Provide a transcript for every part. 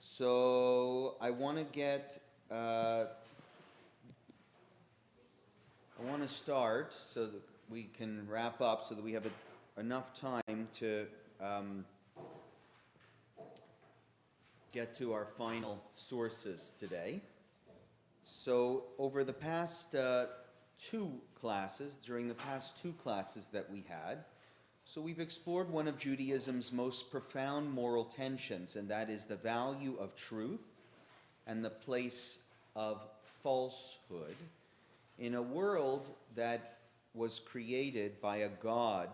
So I want to start so that we can wrap up, so that we have enough time to get to our final sources today. So over the past during the past two classes that we had, so we've explored one of Judaism's most profound moral tensions, and that is the value of truth and the place of falsehood in a world that was created by a God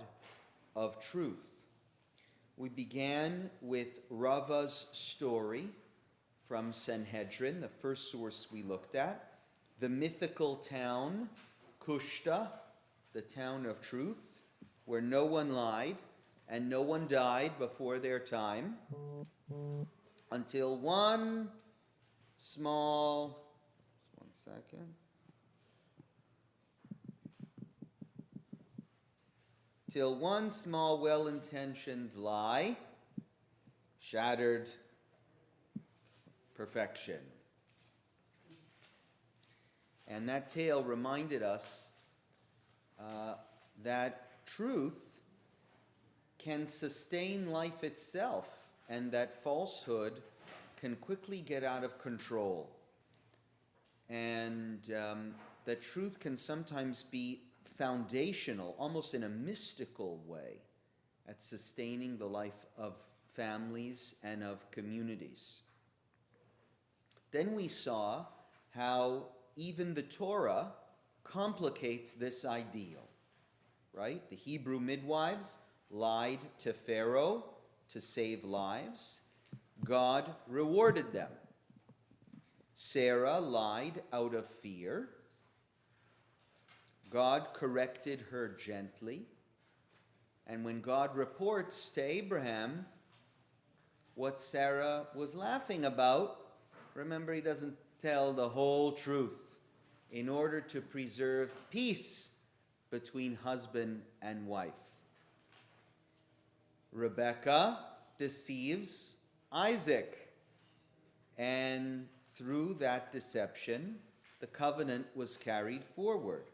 of truth. We began with Rava's story from Sanhedrin, the first source we looked at, the mythical town, Kushta, the town of truth, where no one lied and no one died before their time, until one small well-intentioned lie shattered perfection. And that tale reminded us that truth can sustain life itself, and that falsehood can quickly get out of control. And that truth can sometimes be foundational, almost in a mystical way, at sustaining the life of families and of communities. Then we saw how even the Torah complicates this ideal, right? The Hebrew midwives lied to Pharaoh to save lives. God rewarded them. Sarah lied out of fear. God corrected her gently. And when God reports to Abraham what Sarah was laughing about, remember, he doesn't tell the whole truth in order to preserve peace between husband and wife. Rebekah deceives Isaac, and through that deception, the covenant was carried forward.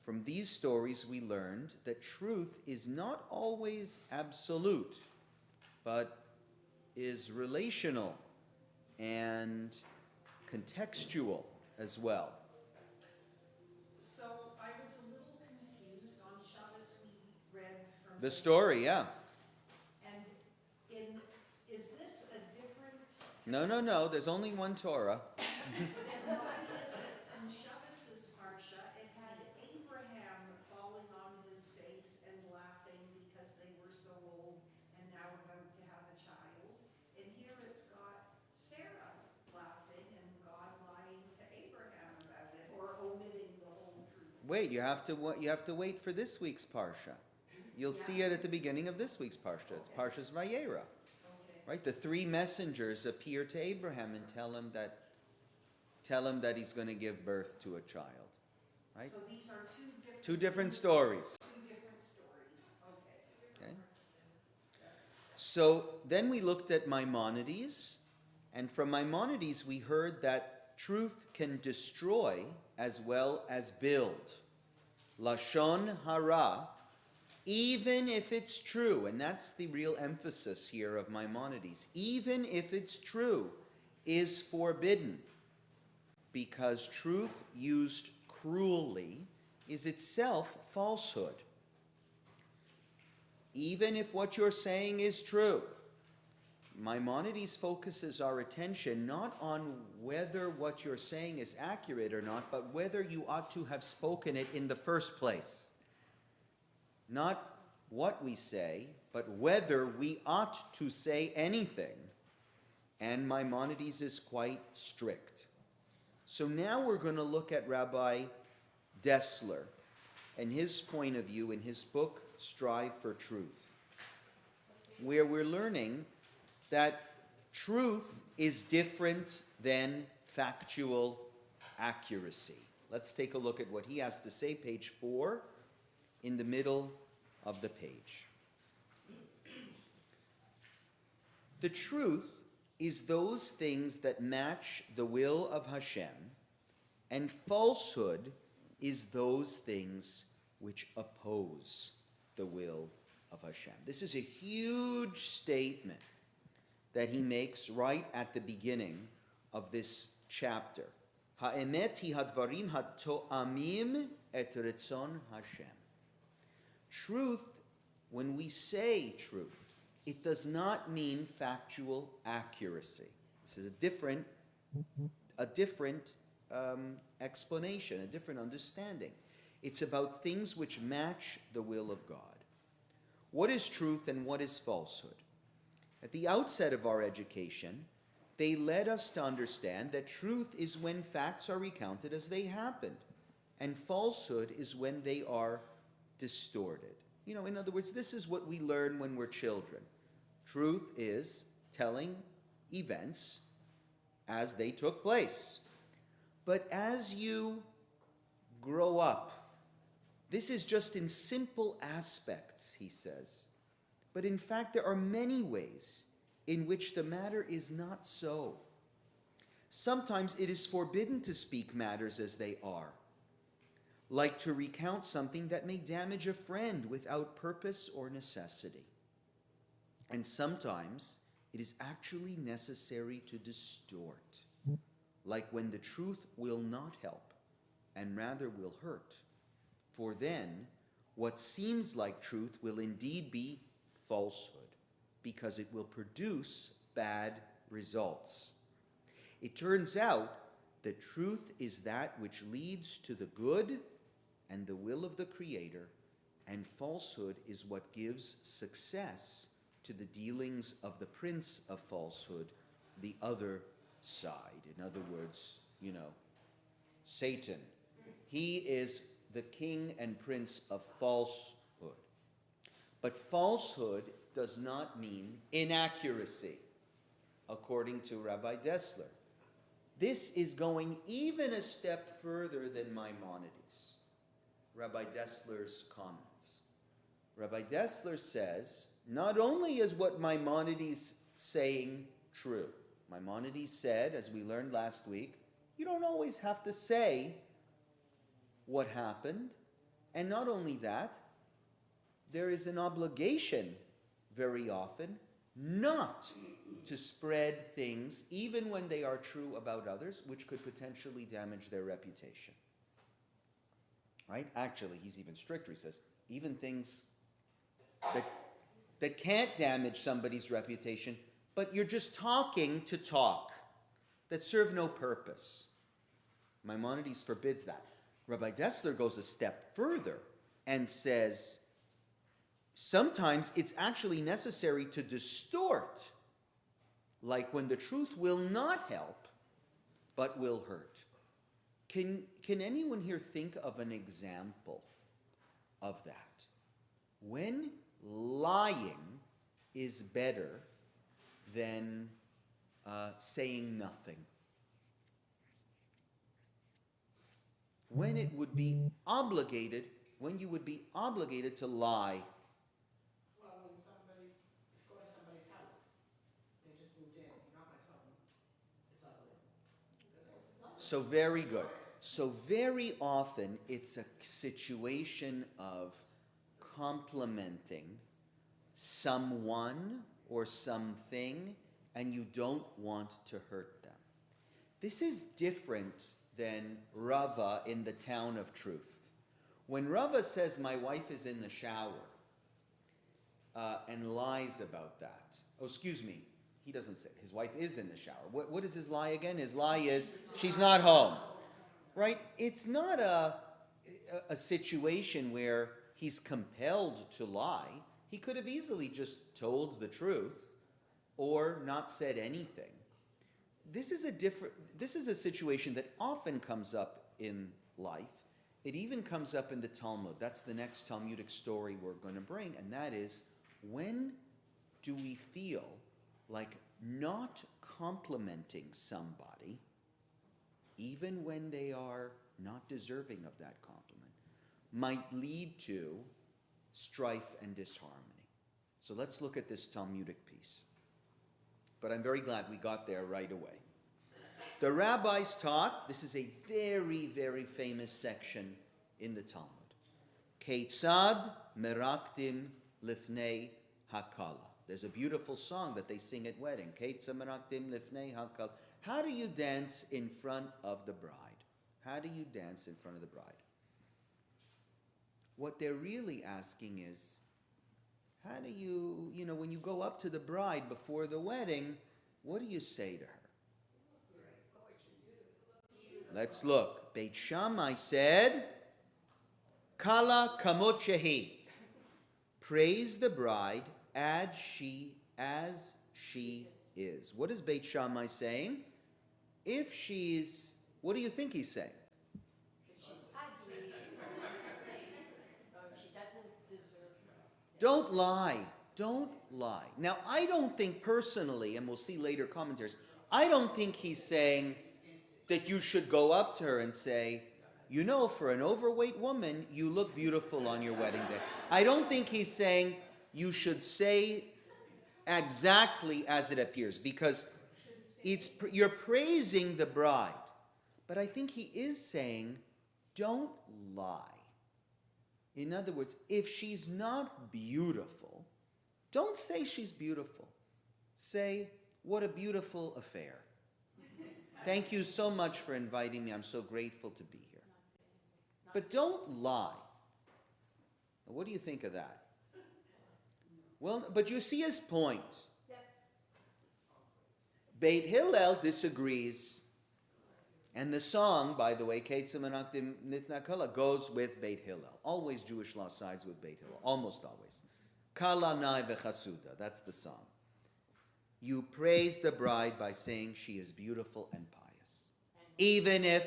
From these stories, we learned that truth is not always absolute, but is relational and contextual as well. So I was a little confused. On Shabbos we read from The story, yeah. And is this a different? No. There's only one Torah. And why is it in Shabbos' parsha it had Abraham falling on his face and laughing because they were so old and now about to have a child, and here it's got Sarah laughing and God lying to Abraham about it, or omitting the whole truth. Wait, you have to wait for this week's parsha. You'll see it at the beginning of this week's parsha. It's Parshas Vayera. Right? The three messengers appear to Abraham and tell him that he's going to give birth to a child. Right? So these are two different stories. Two different stories. Okay. So then we looked at Maimonides, and from Maimonides we heard that truth can destroy as well as build. Lashon hara, even if it's true, and that's the real emphasis here of Maimonides, even if it's true, is forbidden, because truth used cruelly is itself falsehood. Even if what you're saying is true, Maimonides focuses our attention not on whether what you're saying is accurate or not, but whether you ought to have spoken it in the first place. Not what we say, but whether we ought to say anything. And Maimonides is quite strict. So now we're going to look at Rabbi Dessler and his point of view in his book, Strive for Truth, where we're learning that truth is different than factual accuracy. Let's take a look at what he has to say, page 4, in the middle of the page. The truth is those things that match the will of Hashem, and falsehood is those things which oppose the will of Hashem. This is a huge statement that he makes right at the beginning of this chapter. Ha'emet hi hadvarim hato'amim et ritzon Hashem. Truth, when we say truth, it does not mean factual accuracy. This is a different explanation, a different understanding. It's about things which match the will of God. What is truth and what is falsehood? At the outset of our education, they led us to understand that truth is when facts are recounted as they happened, and falsehood is when they are distorted. In other words, this is what we learn when we're children. Truth is telling events as they took place. But as you grow up, this is just in simple aspects, he says. But in fact, there are many ways in which the matter is not so. Sometimes it is forbidden to speak matters as they are, like to recount something that may damage a friend without purpose or necessity. And sometimes it is actually necessary to distort, like when the truth will not help and rather will hurt. For then, what seems like truth will indeed be falsehood, because it will produce bad results. It turns out that truth is that which leads to the good and the will of the Creator, and falsehood is what gives success to the dealings of the prince of falsehood, the other side. In other words, Satan. He is the king and prince of falsehood. But falsehood does not mean inaccuracy, according to Rabbi Dessler. This is going even a step further than Maimonides, Rabbi Dessler's comments. Rabbi Dessler says, not only is what Maimonides saying true. Maimonides said, as we learned last week, you don't always have to say what happened. And not only that, there is an obligation very often not to spread things, even when they are true about others, which could potentially damage their reputation. Right? Actually, he's even stricter. He says, even things that can't damage somebody's reputation, but you're just talking to talk, that serve no purpose. Maimonides forbids that. Rabbi Dessler goes a step further and says, sometimes it's actually necessary to distort, like when the truth will not help, but will hurt. Can anyone here think of an example of that? When lying is better than saying nothing. When it would be obligated, when you would be obligated to lie. Well, when you go to somebody's house, they just moved in, you're not going to tell them it's ugly. So very good. So very often it's a situation of complimenting someone or something, and you don't want to hurt them. This is different than Rava in the town of truth. When Rava says, my wife is in the shower, and lies about that. Oh, excuse me, he doesn't say, his wife is in the shower. What is his lie again? His lie is, she's not home. Right? It's not a situation where he's compelled to lie. He could have easily just told the truth or not said anything. This is a situation that often comes up in life. It even comes up in the Talmud. That's the next Talmudic story we're going to bring, and that is, when do we feel like not complimenting somebody, even when they are not deserving of that compliment, might lead to strife and disharmony. So let's look at this Talmudic piece. But I'm very glad we got there right away. The rabbis taught, this is a very, very famous section in the Talmud. Keitzad meraktim lifnei hakala. There's a beautiful song that they sing at wedding. Keitzad meraktim lifnei hakala. How do you dance in front of the bride? How do you dance in front of the bride? What they're really asking is, how do you, when you go up to the bride before the wedding, what do you say to her? Let's look. Beit Shammai said, Kala kamot shehi. Praise the bride as she is. What is Beit Shammai saying? If she's, what do you think he's saying? If she's ugly, or if she doesn't deserve it. Don't lie. Don't lie. Now, I don't think personally, and we'll see later commentaries, I don't think he's saying that you should go up to her and say, for an overweight woman, you look beautiful on your wedding day. I don't think he's saying you should say exactly as it appears, because you're praising the bride. But I think he is saying, don't lie. In other words, if she's not beautiful, don't say she's beautiful. Say, what a beautiful affair. Thank you so much for inviting me. I'm so grateful to be here. But don't lie. Now, what do you think of that? Well, but you see his point. Beit Hillel disagrees. And the song, by the way, Keitzad meraktim lifnei hakala, goes with Beit Hillel. Always Jewish law sides with Beit Hillel. Almost always. Kala nai v'chasuda. That's the song. You praise the bride by saying she is beautiful and pious. Even if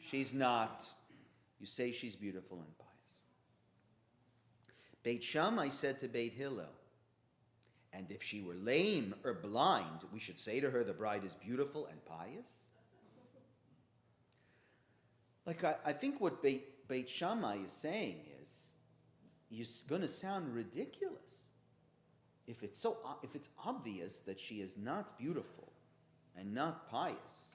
she's not, you say she's beautiful and pious. Beit Shammai said to Beit Hillel, and if she were lame or blind, we should say to her the bride is beautiful and pious? I think what Beit Shammai is saying is, it's going to sound ridiculous. If it's obvious that she is not beautiful and not pious,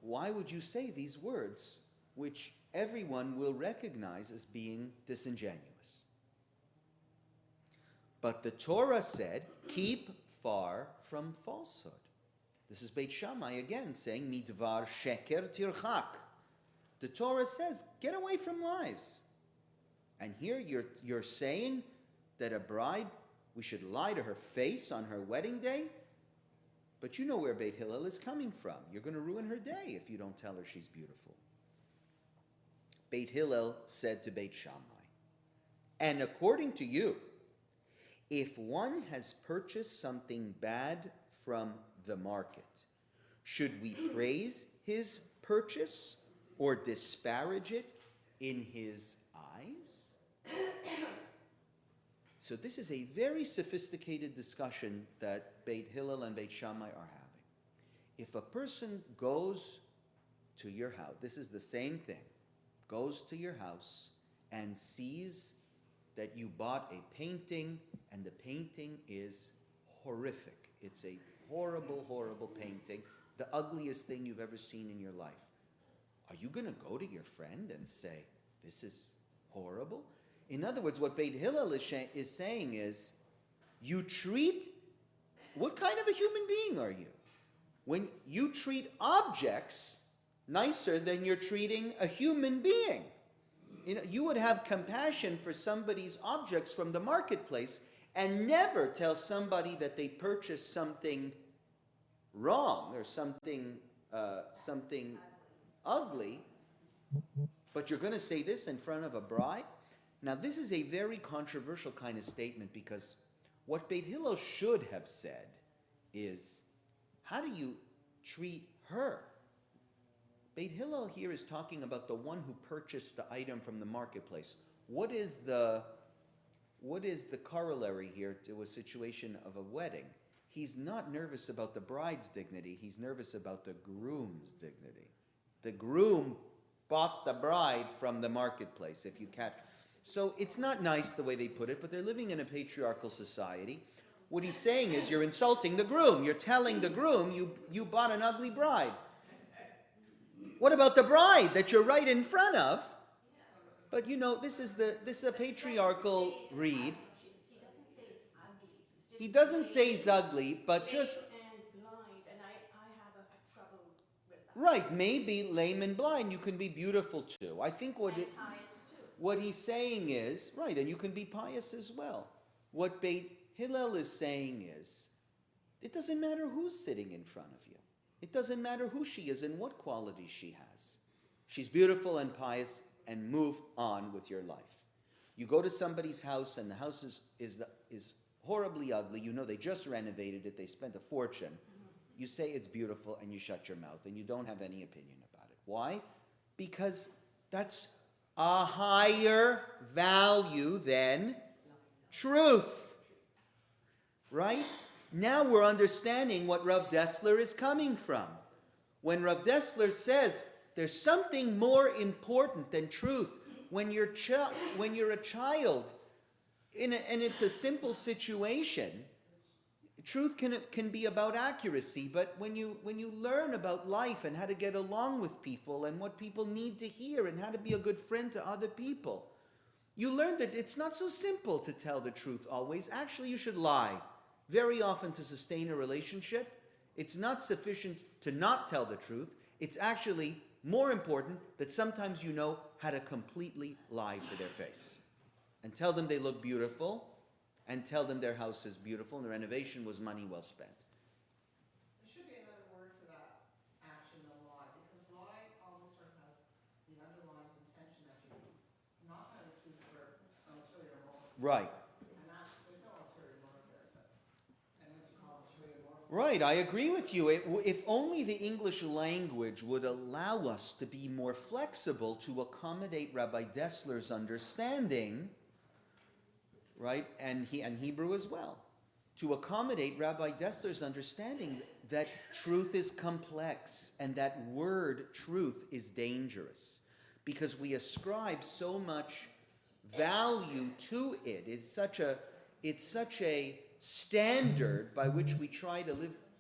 why would you say these words, which everyone will recognize as being disingenuous? But the Torah said, keep far from falsehood. This is Beit Shammai again saying, midvar sheker tirchak. The Torah says, get away from lies. And here you're saying that a bride, we should lie to her face on her wedding day? But you know where Beit Hillel is coming from. You're going to ruin her day if you don't tell her she's beautiful. Beit Hillel said to Beit Shammai, and according to you, if one has purchased something bad from the market, should we praise his purchase or disparage it in his eyes? So this is a very sophisticated discussion that Beit Hillel and Beit Shammai are having. If a person goes to your house, this is the same thing, goes to your house and sees that you bought a painting and the painting is horrific. It's a horrible, horrible painting, the ugliest thing you've ever seen in your life. Are you going to go to your friend and say, this is horrible? In other words, what Beit Hillel is saying is, what kind of a human being are you? When you treat objects nicer than you're treating a human being. You would have compassion for somebody's objects from the marketplace and never tell somebody that they purchased something wrong or something ugly, but you're going to say this in front of a bride? Now, this is a very controversial kind of statement, because what Beit Hillel should have said is, how do you treat her? Beit Hillel here is talking about the one who purchased the item from the marketplace. What is the corollary here to a situation of a wedding? He's not nervous about the bride's dignity. He's nervous about the groom's dignity. The groom bought the bride from the marketplace. If you catch, So it's not nice the way they put it, but they're living in a patriarchal society. What he's saying is you're insulting the groom. You're telling the groom you bought an ugly bride. What about the bride that you're right in front of? But this is a patriarchal read. He doesn't say it's ugly. It's just He doesn't say it's ugly, but lame just and blind, and I have a trouble with that. right. Maybe lame and blind. You can be beautiful too. I think And pious too. what he's saying is right, and you can be pious as well. What Beit Hillel is saying is, it doesn't matter who's sitting in front of you. It doesn't matter who she is and what qualities she has. She's beautiful and pious, and move on with your life. You go to somebody's house and the house is horribly ugly. They just renovated it. They spent a fortune. You say it's beautiful and you shut your mouth and you don't have any opinion about it. Why? Because that's a higher value than truth. Right? Now we're understanding what Rav Dessler is coming from. When Rav Dessler says there's something more important than truth, when you're a child, and it's a simple situation, truth can be about accuracy. But when you learn about life and how to get along with people and what people need to hear and how to be a good friend to other people, you learn that it's not so simple to tell the truth always. Actually, you should lie. Very often to sustain a relationship, it's not sufficient to not tell the truth. It's actually more important that sometimes you know how to completely lie to their face. And tell them they look beautiful, and tell them their house is beautiful, and the renovation was money well spent. There should be another word for that action than lie, because lie always sort of has the underlying intention that you not tell the truth for an ulterior motive. Right. And there's no ulterior motive there, except, unless you call it ulterior motive. Right, I agree with you. If only the English language would allow us to be more flexible to accommodate Rabbi Dessler's understanding, right, and Hebrew as well, to accommodate Rabbi Dessler's understanding that truth is complex and that word truth is dangerous because we ascribe so much value to it. It's such a standard by which we try to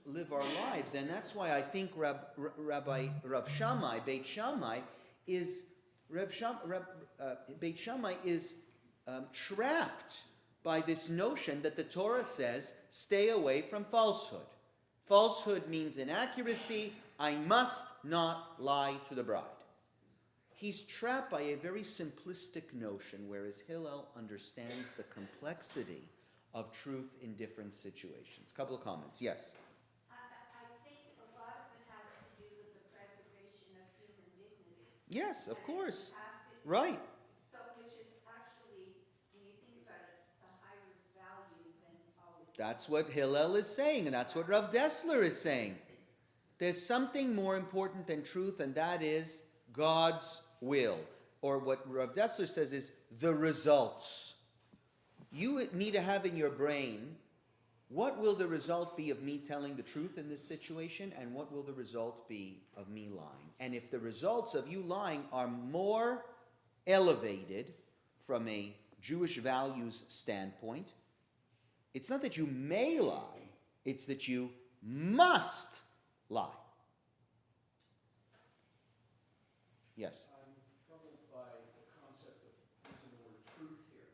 live our lives, and that's why I think Rav Shammai, Beit Shammai is trapped by this notion that the Torah says, stay away from falsehood. Falsehood means inaccuracy. I must not lie to the bride. He's trapped by a very simplistic notion, whereas Hillel understands the complexity of truth in different situations. Couple of comments. Yes? I think a lot of it has to do with the preservation of human dignity. Yes, of course. You have to- Right. So, which is actually, when you think about it, it's a higher value than always. That's what Hillel is saying, and that's what Rav Dessler is saying. There's something more important than truth, and that is God's will. Or what Rav Dessler says is the results. You need to have in your brain, what will the result be of me telling the truth in this situation, and what will the result be of me lying? And if the results of you lying are more elevated from a Jewish values standpoint, it's not that you may lie, it's that you must lie. Yes? I'm troubled by the concept of using the word truth here.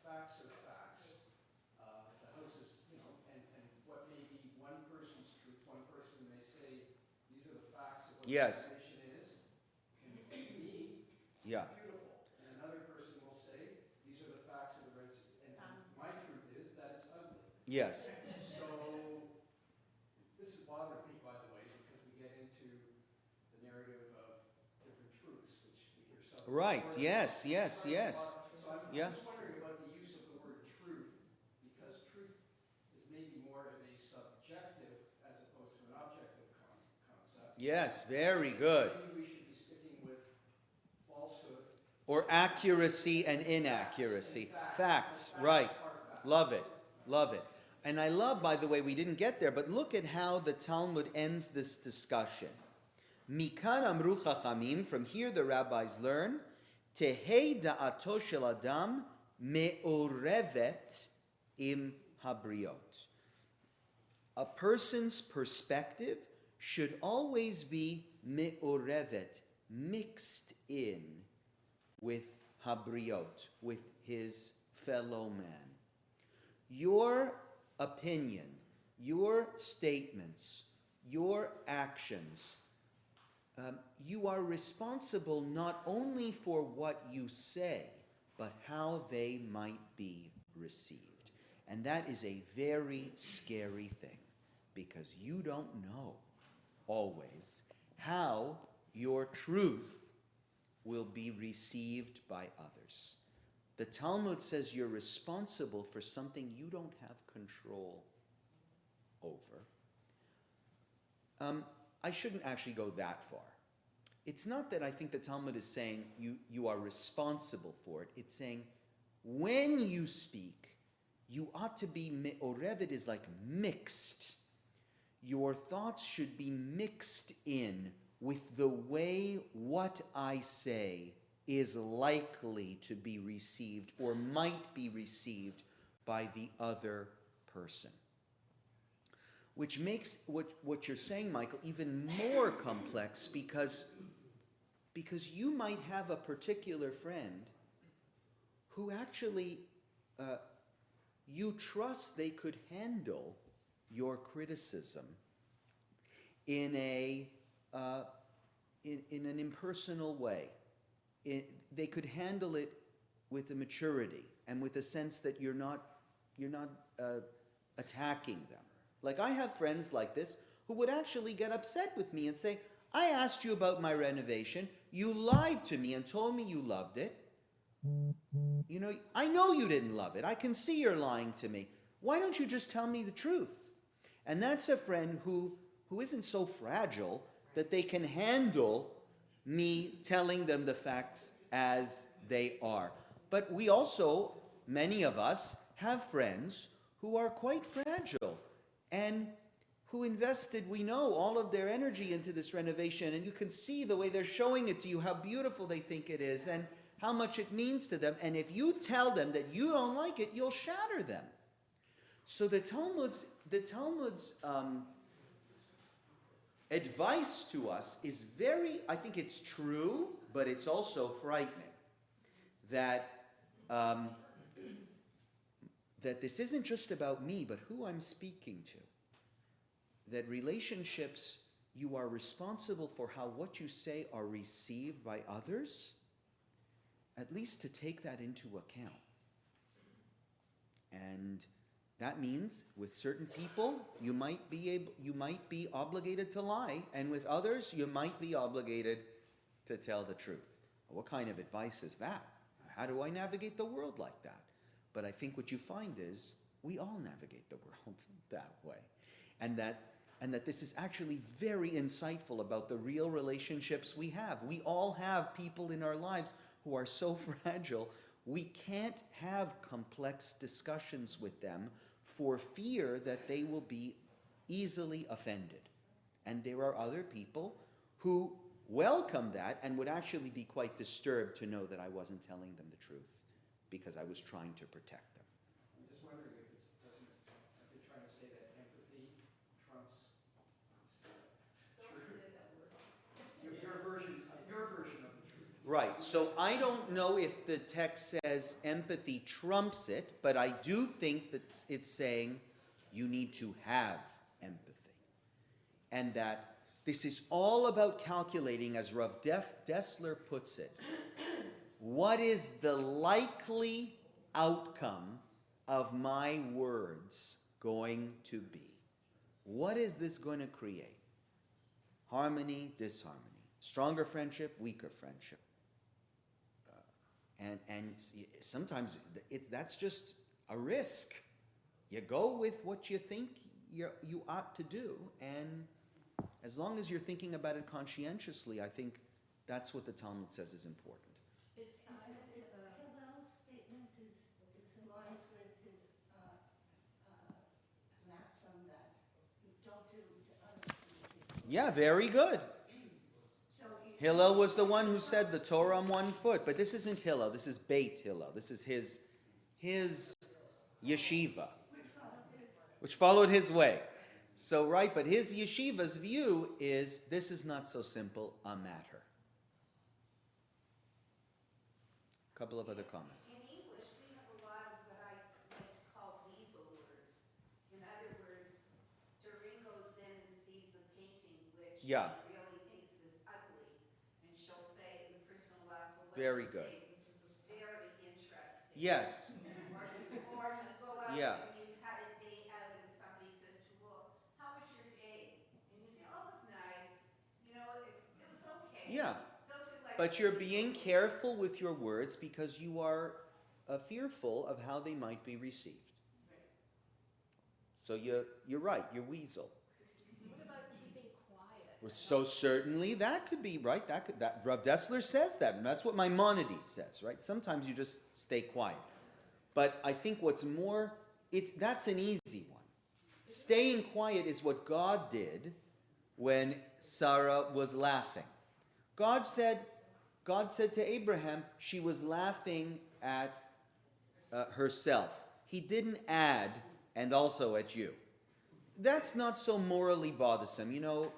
Facts are facts. The house is, and what may be one person's truth, one person may say, these are the facts of what Yes. the situation is. And to me, Yeah. beautiful. And another person will say, these are the facts of the right, and my truth is that it's ugly. Yes. So, this has bothered me, by the way, because we get into the narrative of different truths, which we hear some. Right. Yes, yes, yes. So I'm Yeah. just wondering about the use of the word truth, because truth is maybe more of a subjective as opposed to an objective concept. Yes, very good. Maybe we should be sticking with falsehood. Or accuracy and inaccuracy. Facts, right. Love it, love it. And I love, by the way, we didn't get there, but look at how the Talmud ends this discussion. Mikan amru chachamim, from here the rabbis learn, tehei da'ato shel adam me'orevet im habriot. A person's perspective should always be me'orevet, mixed in with habriot, with his fellow man. Your opinion, your statements, your actions, you are responsible not only for what you say, but how they might be received. And that is a very scary thing, because you don't know always how your truth will be received by others. The Talmud says you're responsible for something you don't have control over. I shouldn't actually go that far. It's not that I think the Talmud is saying you are responsible for it. It's saying when you speak, you ought to be, me'orevet is like mixed. Your thoughts should be mixed in with the way what I say is likely to be received or might be received by the other person. Which makes what you're saying, Michael, even more complex, because you might have a particular friend who actually you trust they could handle your criticism in an impersonal way. They could handle it with a maturity and with a sense that you're not attacking them. Like, I have friends like this who would actually get upset with me and say, I asked you about my renovation, you lied to me and told me you loved it. You know, I know you didn't love it. I can see you're lying to me. Why don't you just tell me the truth? And that's a friend who isn't so fragile that they can handle me telling them the facts as they are. But we also, many of us, have friends who are quite fragile and who invested, we know, all of their energy into this renovation. And you can see the way they're showing it to you, how beautiful they think it is and how much it means to them. And if you tell them that you don't like it, you'll shatter them. So the Talmud's advice to us is very, I think it's true, but it's also frightening. That this isn't just about me, but who I'm speaking to. That relationships, you are responsible for how what you say are received by others, at least to take that into account. And that means with certain people, you might be obligated to lie, and with others, you might be obligated to tell the truth. What kind of advice is that? How do I navigate the world like that? But I think what you find is we all navigate the world that way. And that this is actually very insightful about the real relationships we have. We all have people in our lives who are so fragile, we can't have complex discussions with them for fear that they will be easily offended. And there are other people who welcome that and would actually be quite disturbed to know that I wasn't telling them the truth because I was trying to protect them. I'm just wondering if they're trying to say that empathy trumps truth. Your version of the truth. Right, so I don't know if the text says empathy trumps it, but I do think that it's saying you need to have empathy. And that this is all about calculating, as Rav Dessler puts it, what is the likely outcome of my words going to be? What is this going to create? Harmony, disharmony. Stronger friendship, weaker friendship. And sometimes that's just a risk. You go with what you think you ought to do, and as long as you're thinking about it conscientiously, I think that's what the Talmud says is important. Hillel's statement is aligned with his maxim that you don't do to others. Yeah, very good. So he Hillel was the one who said the Torah on one foot, but this isn't Hillel, this is Beit Hillel. This is his yeshiva, which followed his way. So, right, but his yeshiva's view is this is not so simple a matter. A couple of other comments. In English, we have a lot of what I like to call weasel words. In other words, Doreen goes in and sees a painting which Yeah. she really thinks is ugly, and she'll say, the person will ask, well, what Very do you good. think? It was very interesting. Yes. Or you go out Yeah. and you've had a day out and somebody says to you, well, how was your day? And you say, oh, it was nice. You know, it was okay. Yeah. Those are like But you're weasel being words. careful with your words because you are fearful of how they might be received. So you're right, you're weasel. What about keeping quiet? So certainly that could be right. That Rav Dessler says that, and that's what Maimonides says, right? Sometimes you just stay quiet. But I think what's more, that's an easy one. Staying quiet is what God did when Sarah was laughing. God said to Abraham, she was laughing at herself. He didn't add, and also at you. That's not so morally bothersome. You know,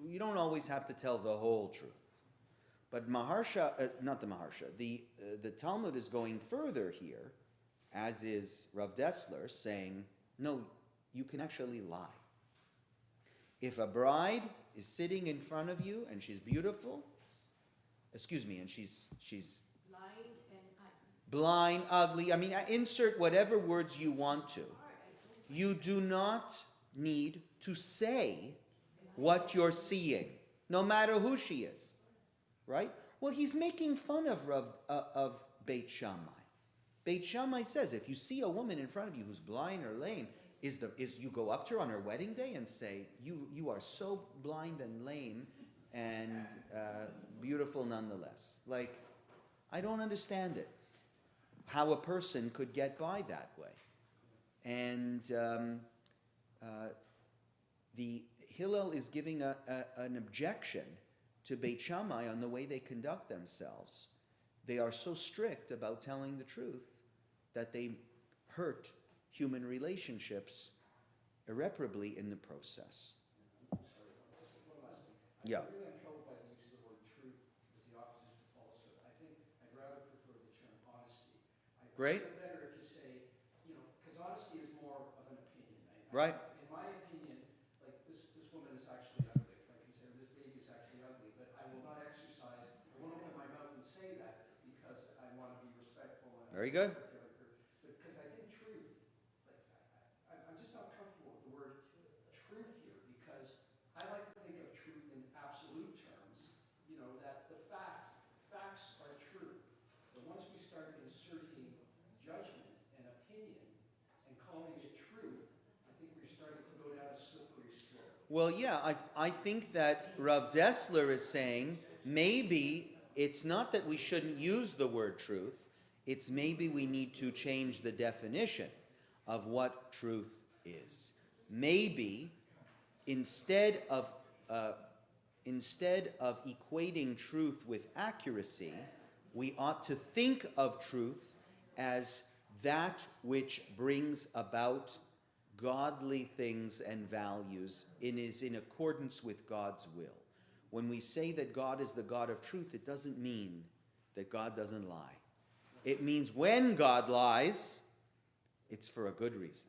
you don't always have to tell the whole truth. But the Talmud is going further here, as is Rav Dessler, saying, no, you can actually lie. If a bride is sitting in front of you and she's beautiful, and she's Blind and ugly. blind, ugly, I mean, insert whatever words you want to. You do not need to say what you're seeing, no matter who she is, right? Well, he's making fun of Beit Shammai. Beit Shammai says if you see a woman in front of you who's blind or lame, is you go up to her on her wedding day and say, you are so blind and lame and beautiful nonetheless. Like, I don't understand it, how a person could get by that way. And the Hillel is giving an objection to Beit Shammai on the way they conduct themselves. They are so strict about telling the truth that they hurt human relationships irreparably in the process. Sorry, just one last thing. Yeah. I'm really troubled by the use of the word truth as the opposite to falsehood. I think I'd rather prefer the term honesty. I Great. feel better if you say, because honesty is more of an opinion. Right. In my opinion, like this woman is actually ugly. If I consider this baby is actually ugly, but I will not exercise. I won't open my mouth and say that because I want to be respectful. And Very good. Because I think truth, like I'm just not comfortable with the word truth here because I like to think of truth in absolute terms. That the facts are true. But once we start inserting judgment and opinion and calling it truth, I think we're starting to go down a slippery slope. Well, yeah, I think that Rav Dessler is saying maybe it's not that we shouldn't use the word truth, it's maybe we need to change the definition of what truth is. Maybe instead of equating truth with accuracy, we ought to think of truth as that which brings about godly things and values and is in accordance with God's will. When we say that God is the God of truth, it doesn't mean that God doesn't lie. It means when God lies, it's for a good reason,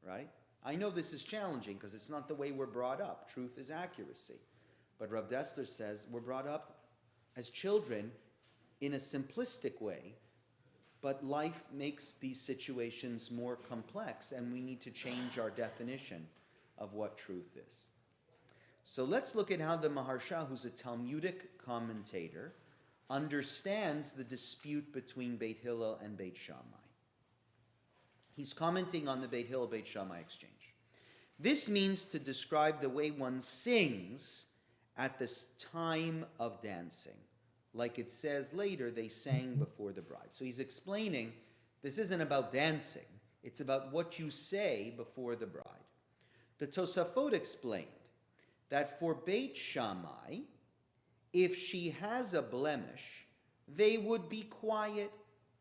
right? I know this is challenging because it's not the way we're brought up. Truth is accuracy. But Rav Dessler says we're brought up as children in a simplistic way, but life makes these situations more complex, and we need to change our definition of what truth is. So let's look at how the Maharsha, who's a Talmudic commentator, understands the dispute between Beit Hillel and Beit Shammai. He's commenting on the Beit Hillel-Beit Shammai exchange. This means to describe the way one sings at this time of dancing. Like it says later, they sang before the bride. So he's explaining this isn't about dancing. It's about what you say before the bride. The Tosafot explained that for Beit Shammai, if she has a blemish, they would be quiet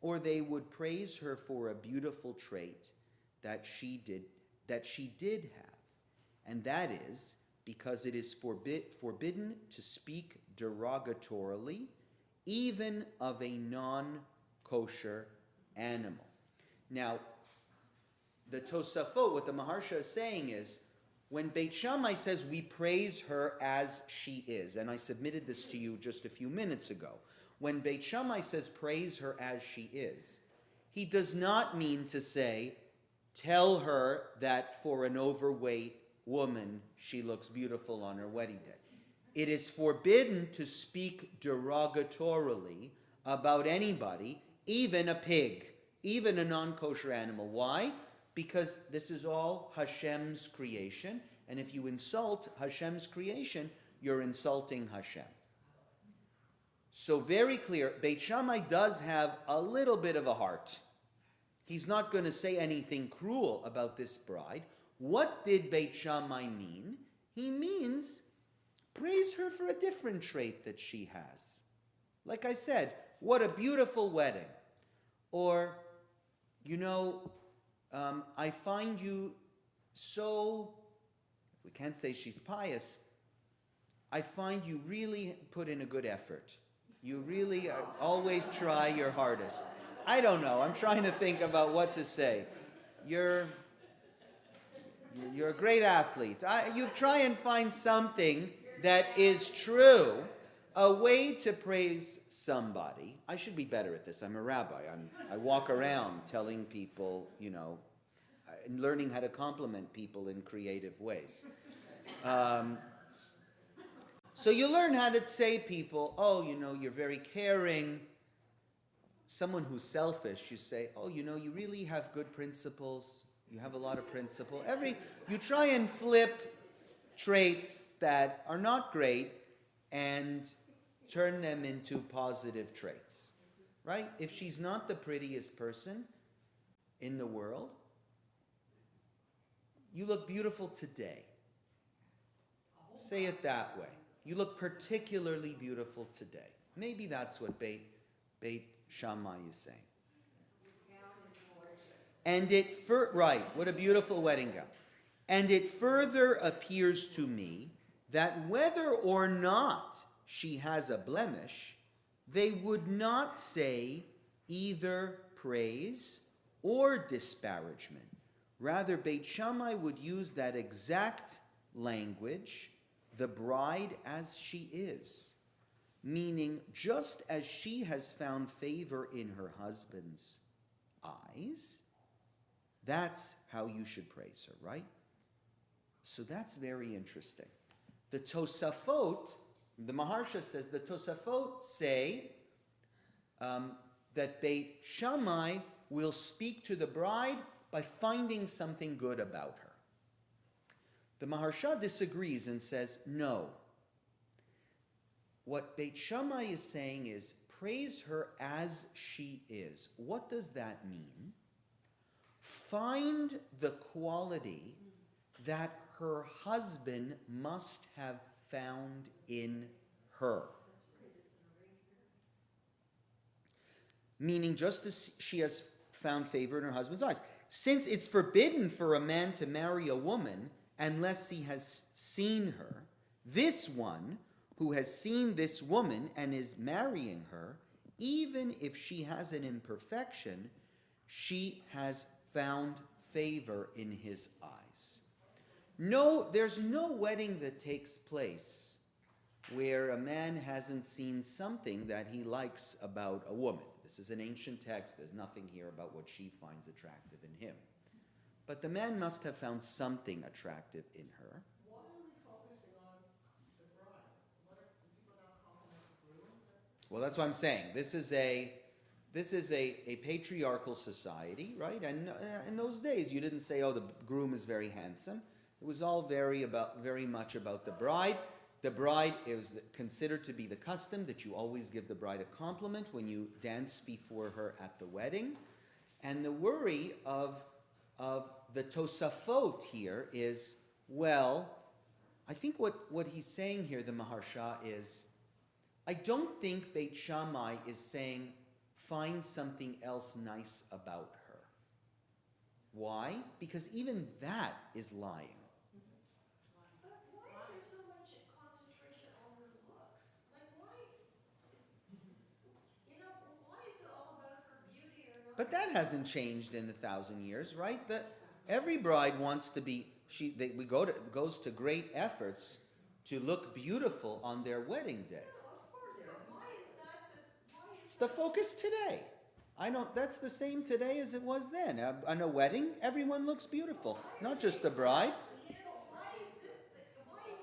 or they would praise her for a beautiful trait that she did have. And that is because it is forbidden to speak derogatorily, even of a non-kosher animal. Now, the Tosafot, what the Maharsha is saying is, when Beit Shammai says we praise her as she is, and I submitted this to you just a few minutes ago, when Beit Shammai says praise her as she is, he does not mean to say, tell her that for an overweight woman, she looks beautiful on her wedding day. It is forbidden to speak derogatorily about anybody, even a pig, even a non-kosher animal. Why? Because this is all Hashem's creation, and if you insult Hashem's creation, you're insulting Hashem. So very clear, Beit Shammai does have a little bit of a heart. He's not going to say anything cruel about this bride. What did Beit Shammai mean? He means praise her for a different trait that she has. Like I said, what a beautiful wedding. Or, I find you so, we can't say she's pious, I find you really put in a good effort. You really always try your hardest. I don't know. I'm trying to think about what to say. You're a great athlete. You try and find something that is true, a way to praise somebody. I should be better at this. I'm a rabbi. I walk around telling people, learning how to compliment people in creative ways. So you learn how to say people, you're very caring. Someone who's selfish, you say, you really have good principles. You have a lot of principle. You try and flip traits that are not great and turn them into positive traits, right? If she's not the prettiest person in the world, you look beautiful today. Say it that way. You look particularly beautiful today. Maybe that's what Beit Shammai is saying. And right, what a beautiful wedding gown. And it further appears to me that whether or not she has a blemish, they would not say either praise or disparagement. Rather, Beit Shammai would use that exact language, the bride as she is, meaning just as she has found favor in her husband's eyes, that's how you should praise her, right? So that's very interesting. The Tosafot, the Maharsha says, the Tosafot say that Beit Shammai will speak to the bride by finding something good about her. The Maharsha disagrees and says, no. What Beit Shammai is saying is, praise her as she is. What does that mean? Find the quality that her husband must have found in her. Meaning, just as she has found favor in her husband's eyes. Since it's forbidden for a man to marry a woman unless he has seen her, this one who has seen this woman and is marrying her, even if she has an imperfection, she has found favor in his eyes. No, there's no wedding that takes place where a man hasn't seen something that he likes about a woman. This is an ancient text. There's nothing here about what she finds attractive in him. But the man must have found something attractive in her. Why are we focusing on the bride? What if people don't compliment the groom? Well, that's what I'm saying. This is a patriarchal society, right? And in those days, you didn't say, the groom is very handsome. It was all very much about the bride. The bride, it was considered to be the custom that you always give the bride a compliment when you dance before her at the wedding. And the worry of the Tosafot here is, I think what he's saying here, the Maharsha, is I don't think Beit Shammai is saying, find something else nice about her. Why? Because even that is lying. But why is there so much concentration on her looks? Like, why, why is it all about her beauty or not? But that hasn't changed in 1,000 years, right? Every bride wants to be, goes to great efforts to look beautiful on their wedding day. No, of course, but why is that It's the focus today. That's the same today as it was then. On a wedding, everyone looks beautiful, not just the bride. Why is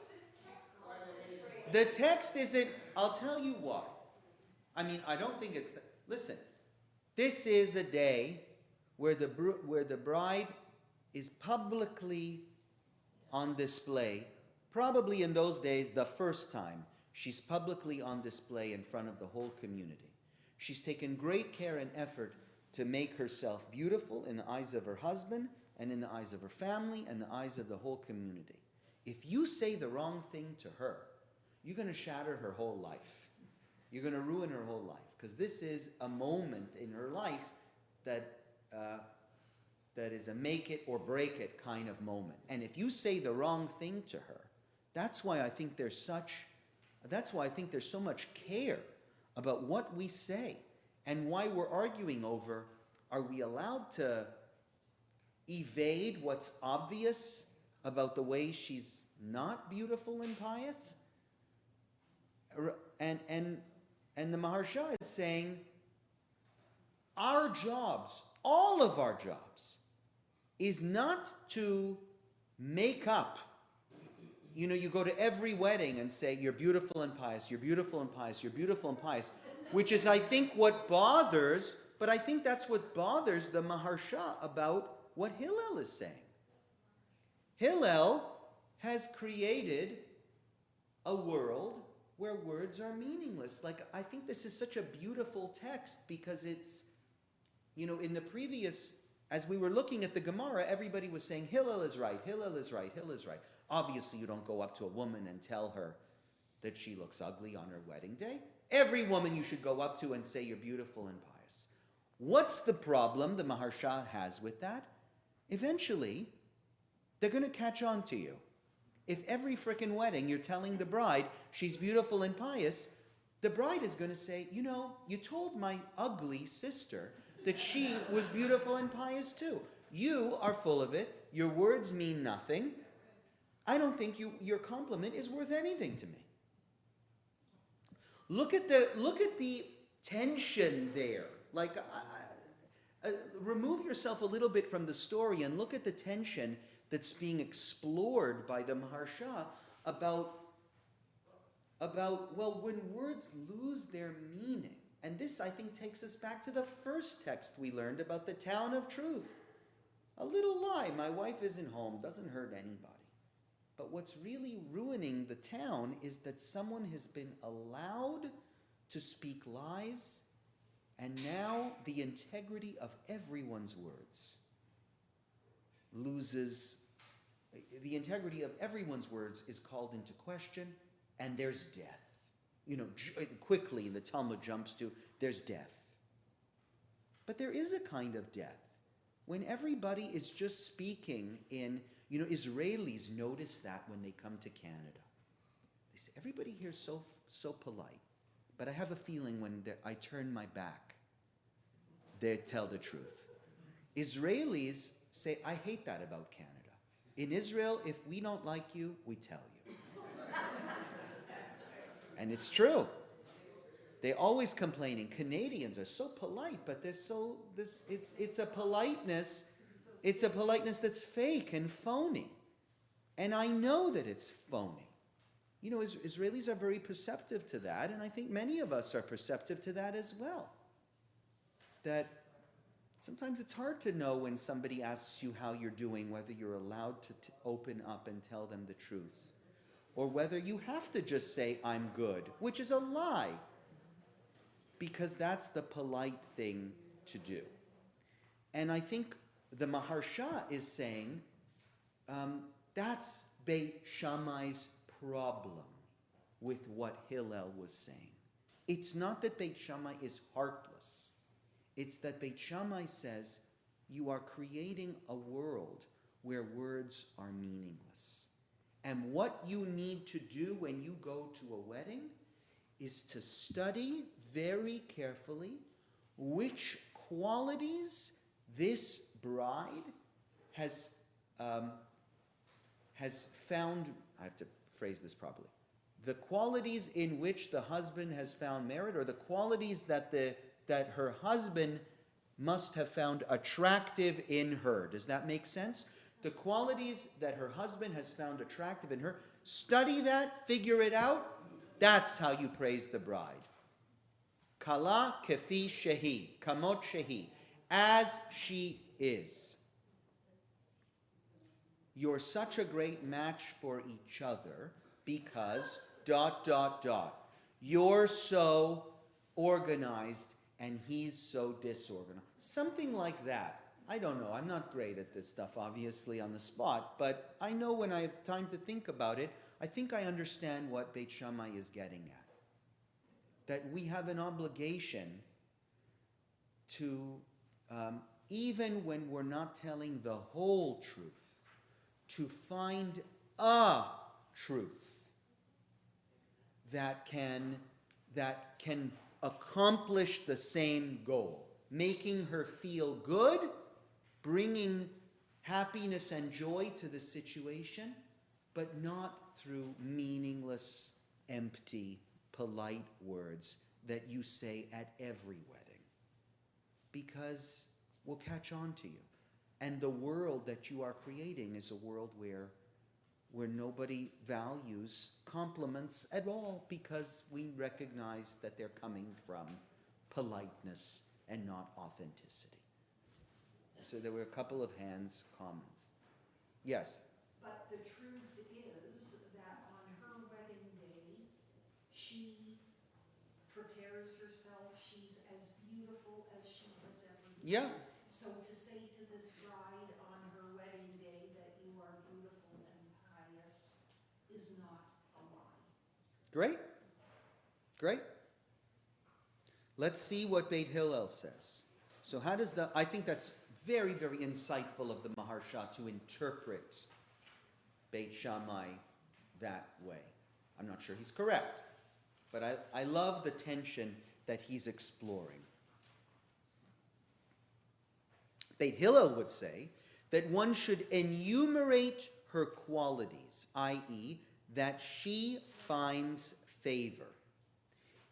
this text concentrated? The text isn't, I'll tell you why. I mean, I don't think it's, listen, this is a day where the bride is publicly on display, probably in those days the first time she's publicly on display in front of the whole community. She's taken great care and effort to make herself beautiful in the eyes of her husband and in the eyes of her family and the eyes of the whole community. If you say the wrong thing to her, you're going to shatter her whole life. You're going to ruin her whole life, because this is a moment in her life that is a make it or break it kind of moment. And if you say the wrong thing to her, that's why I think there's so much care about what we say, and why we're arguing over, are we allowed to evade what's obvious about the way she's not beautiful and pious? And the Maharsha is saying, our jobs, all of our jobs, is not to make up. You go to every wedding and say, you're beautiful and pious, you're beautiful and pious, you're beautiful and pious, which is, I think, what bothers, but I think that's what bothers the Maharsha about what Hillel is saying. Hillel has created a world where words are meaningless. Like, I think this is such a beautiful text, because it's, in the previous, as we were looking at the Gemara, everybody was saying, Hillel is right, Hillel is right, Hillel is right. Obviously, you don't go up to a woman and tell her that she looks ugly on her wedding day. Every woman you should go up to and say you're beautiful and pious. What's the problem the Maharsha has with that? Eventually, they're going to catch on to you. If every frickin' wedding you're telling the bride she's beautiful and pious, the bride is going to say, you told my ugly sister that she was beautiful and pious too. You are full of it. Your words mean nothing. I don't think your compliment is worth anything to me. Look at the tension there. Like, remove yourself a little bit from the story and look at the tension that's being explored by the Maharsha about when words lose their meaning. And this, I think, takes us back to the first text we learned about the town of truth. A little lie, my wife isn't home, doesn't hurt anybody. But what's really ruining the town is that someone has been allowed to speak lies, and now the integrity of everyone's words the integrity of everyone's words is called into question, and there's death. Quickly the Talmud jumps to, there's death. But there is a kind of death when everybody is just speaking in, Israelis notice that when they come to Canada. They say, everybody here is so polite, but I have a feeling when I turn my back, they tell the truth. Israelis say, I hate that about Canada. In Israel, if we don't like you, we tell you. And it's true. They always complaining. Canadians are so polite, but they're it's a politeness. It's a politeness that's fake and phony. And I know that it's phony. Israelis are very perceptive to that, and I think many of us are perceptive to that as well. That sometimes it's hard to know when somebody asks you how you're doing, whether you're allowed to open up and tell them the truth, or whether you have to just say, I'm good, which is a lie, because that's the polite thing to do. And I think the Maharsha is saying that's Beit Shammai's problem with what Hillel was saying. It's not that Beit Shammai is heartless. It's that Beit Shammai says you are creating a world where words are meaningless. And what you need to do when you go to a wedding is to study very carefully which qualities this bride has found. I have to phrase this properly. The qualities in which the husband has found merit, or the qualities that her husband must have found attractive in her. Does that make sense? The qualities that her husband has found attractive in her. Study that, figure it out. That's how you praise the bride. Kala kefi shehi, kamot shehi, as she is. You're such a great match for each other because ... You're so organized and he's so disorganized. Something like that. I don't know. I'm not great at this stuff, obviously, on the spot, but I know when I have time to think about it, I think I understand what Beit Shammai is getting at. That we have an obligation to, even when we're not telling the whole truth, to find a truth that can accomplish the same goal, making her feel good, bringing happiness and joy to the situation, but not through meaningless, empty, polite words that you say at every wedding, because we'll catch on to you. And the world that you are creating is a world where nobody values compliments at all, because we recognize that they're coming from politeness and not authenticity. So there were a couple of comments. Yes? But the truth is that on her wedding day, she prepares herself. She's as beautiful as she has ever been. Yeah. So to say to this bride on her wedding day that you are beautiful and pious is not a lie. Great. Great. Let's see what Beit Hillel says. So how does I think that's very, very insightful of the Maharsha to interpret Beit Shammai that way. I'm not sure he's correct, but I love the tension that he's exploring. Beit Hillel would say that one should enumerate her qualities, i.e., that she finds favor.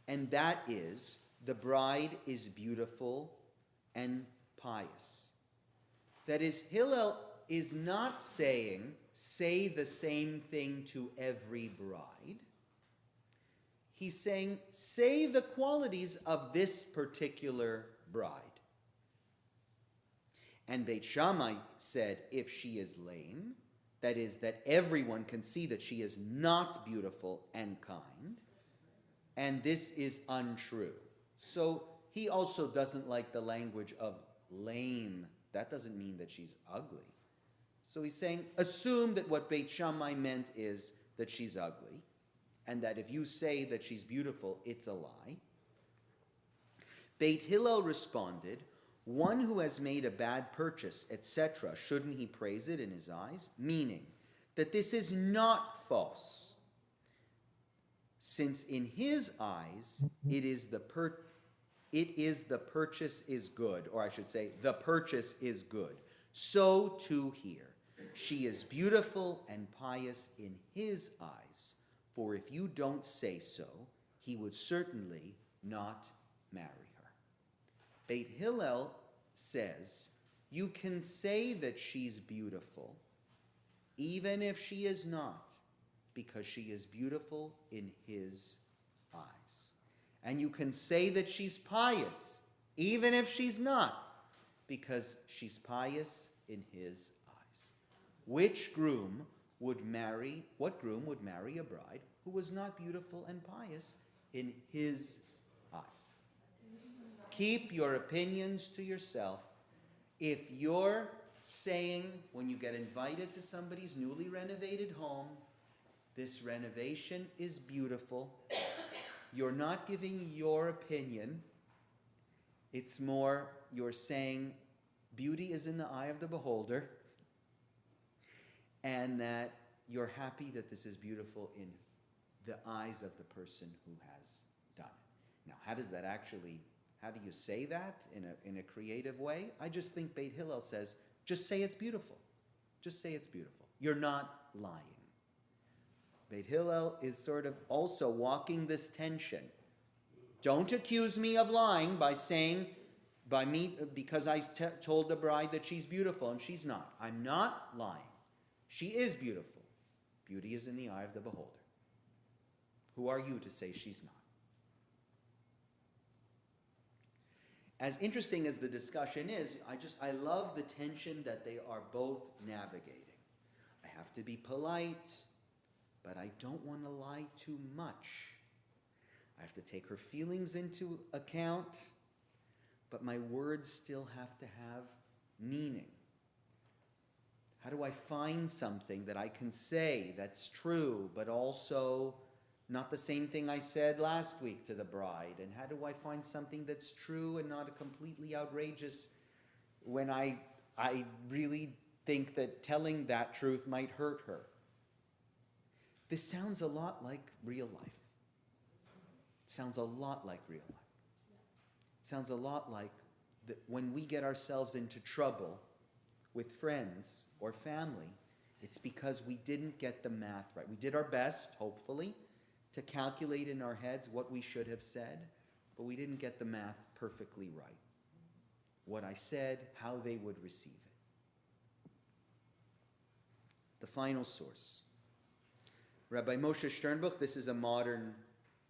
And that is, the bride is beautiful and pious. That is, Hillel is not saying, say the same thing to every bride. He's saying, say the qualities of this particular bride. And Beit Shammai said, if she is lame, that is, that everyone can see that she is not beautiful and kind, and this is untrue. So he also doesn't like the language of lame. That doesn't mean that she's ugly. So he's saying, assume that what Beit Shammai meant is that she's ugly, and that if you say that she's beautiful, it's a lie. Beit Hillel responded, one who has made a bad purchase, etc., shouldn't he praise it in his eyes? Meaning that this is not false, since in his eyes it is the purchase is good, or I should say, the purchase is good. So too here, she is beautiful and pious in his eyes, for if you don't say so, he would certainly not marry her. Beit Hillel says, you can say that she's beautiful, even if she is not, because she is beautiful in his eyes. And you can say that she's pious, even if she's not, because she's pious in his eyes. What groom would marry a bride who was not beautiful and pious in his eyes? Keep your opinions to yourself. If you're saying, when you get invited to somebody's newly renovated home, this renovation is beautiful, You're not giving your opinion. It's more you're saying beauty is in the eye of the beholder, and that you're happy that this is beautiful in the eyes of the person who has done it. Now, how do you say that in a creative way? I just think Beit Hillel says, just say it's beautiful. Just say it's beautiful. You're not lying. Beit Hillel is sort of also walking this tension. Don't accuse me of lying because I told the bride that she's beautiful and she's not. I'm not lying. She is beautiful. Beauty is in the eye of the beholder. Who are you to say she's not? As interesting as the discussion is, I love the tension that they are both navigating. I have to be polite, but I don't want to lie too much. I have to take her feelings into account, but my words still have to have meaning. How do I find something that I can say that's true, but also not the same thing I said last week to the bride? And how do I find something that's true and not a completely outrageous when I really think that telling that truth might hurt her? This sounds a lot like real life. It sounds a lot like real life. It sounds a lot like that when we get ourselves into trouble with friends or family, it's because we didn't get the math right. We did our best, hopefully, to calculate in our heads what we should have said, but we didn't get the math perfectly right. What I said, how they would receive it. The final source. Rabbi Moshe Sternbuch, this is a modern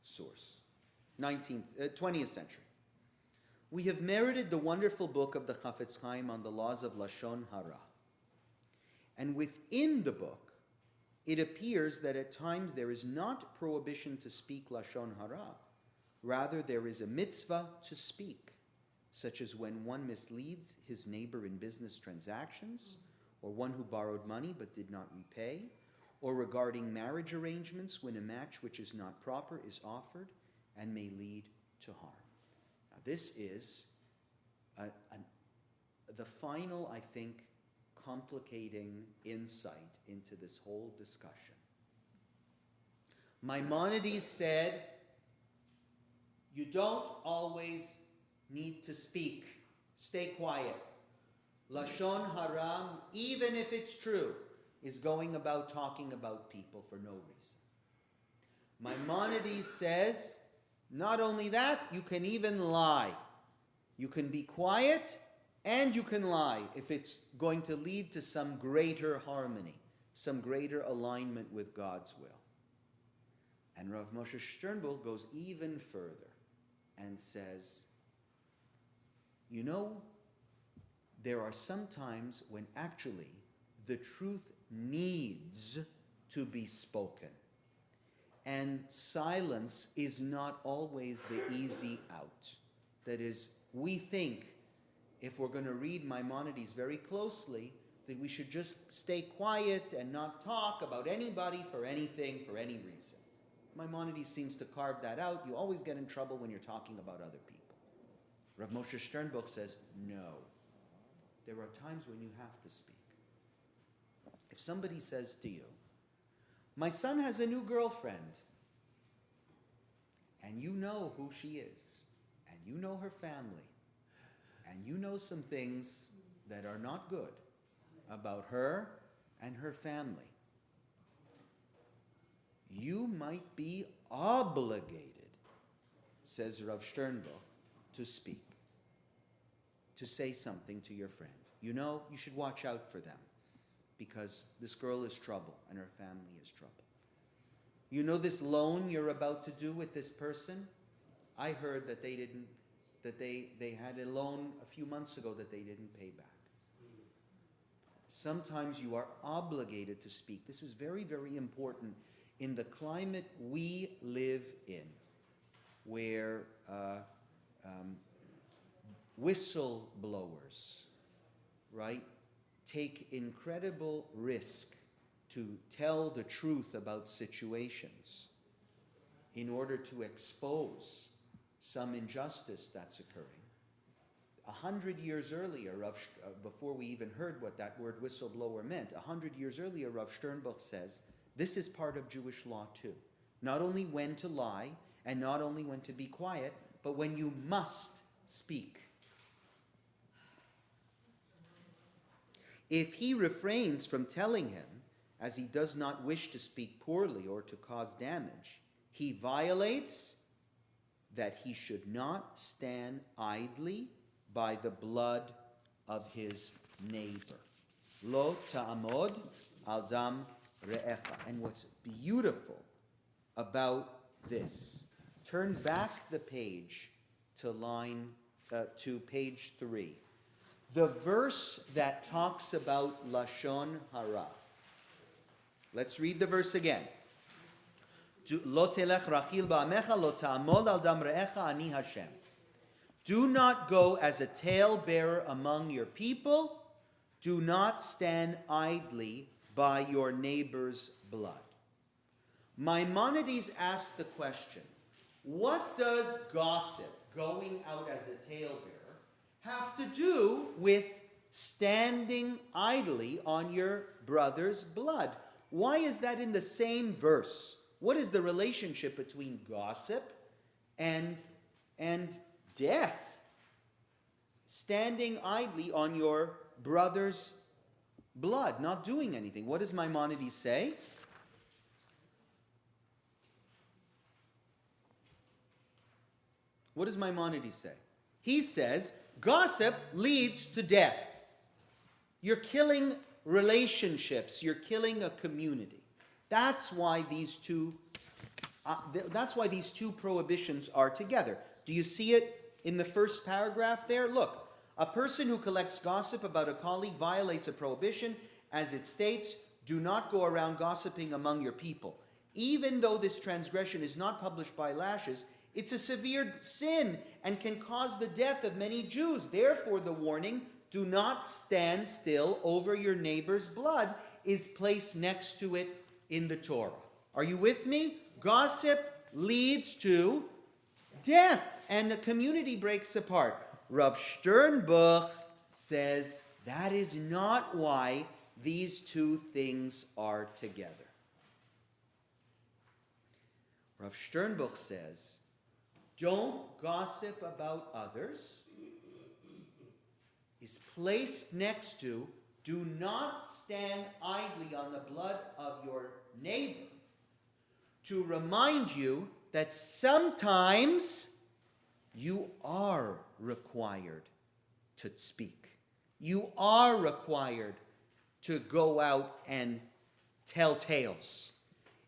source, 20th century. We have merited the wonderful book of the Chafetz Chaim on the laws of Lashon Hara. And within the book, it appears that at times there is not prohibition to speak Lashon Hara. Rather, there is a mitzvah to speak, such as when one misleads his neighbor in business transactions, or one who borrowed money but did not repay, or regarding marriage arrangements when a match which is not proper is offered and may lead to harm. Now, this is the final, I think, complicating insight into this whole discussion. Maimonides said, you don't always need to speak. Stay quiet. Lashon haram, even if it's true, is going about talking about people for no reason. Maimonides says, not only that, you can even lie. You can be quiet and you can lie if it's going to lead to some greater harmony, some greater alignment with God's will. And Rav Moshe Sternbuch goes even further and says, you know, there are some times when actually the truth needs to be spoken. And silence is not always the easy out. That is, we think, if we're going to read Maimonides very closely, that we should just stay quiet and not talk about anybody for anything, for any reason. Maimonides seems to carve that out. You always get in trouble when you're talking about other people. Rav Moshe Sternbuch says, no. There are times when you have to speak. If somebody says to you, my son has a new girlfriend, and you know who she is, and you know her family, and you know some things that are not good about her and her family, you might be obligated, says Rav Sternbuch, to speak, to say something to your friend. You know, you should watch out for them because this girl is trouble and her family is trouble. You know this loan you're about to do with this person? I heard that they had a loan a few months ago that they didn't pay back. Sometimes you are obligated to speak. This is very, very important in the climate we live in, where whistleblowers, right, take incredible risk to tell the truth about situations. in order to expose some injustice that's occurring. 100 years earlier, before we even heard what that word whistleblower meant, 100 years earlier, Rav Sternbuch says, this is part of Jewish law too. Not only when to lie, and not only when to be quiet, but when you must speak. If he refrains from telling him, as he does not wish to speak poorly or to cause damage, he violates that he should not stand idly by the blood of his neighbor. Lo ta'amod al dam re'echa. And what's beautiful about this, turn back the page to page 3. The verse that talks about Lashon Hara. Let's read the verse again. Lo telech rachil ba'amecha, lo ta'amod al dam re'echa, ani Hashem. Do not go as a talebearer among your people. Do not stand idly by your neighbor's blood. Maimonides asked the question, what does gossip, going out as a talebearer, have to do with standing idly on your brother's blood? Why is that in the same verse? What is the relationship between gossip and death? Standing idly on your brother's blood, not doing anything. What does Maimonides say? What does Maimonides say? He says, gossip leads to death. You're killing relationships. You're killing a community. That's why these two prohibitions are together. Do you see it in the first paragraph there? Look, a person who collects gossip about a colleague violates a prohibition, as it states, do not go around gossiping among your people. Even though this transgression is not published by lashes, it's a severe sin and can cause the death of many Jews. Therefore, the warning, do not stand still over your neighbor's blood, is placed next to it in the Torah. Are you with me? Gossip leads to death, and the community breaks apart. Rav Sternbuch says that is not why these two things are together. Rav Sternbuch says, don't gossip about others, is placed next to, do not stand idly on the blood of your neighbor, to remind you that sometimes you are required to speak. You are required to go out and tell tales.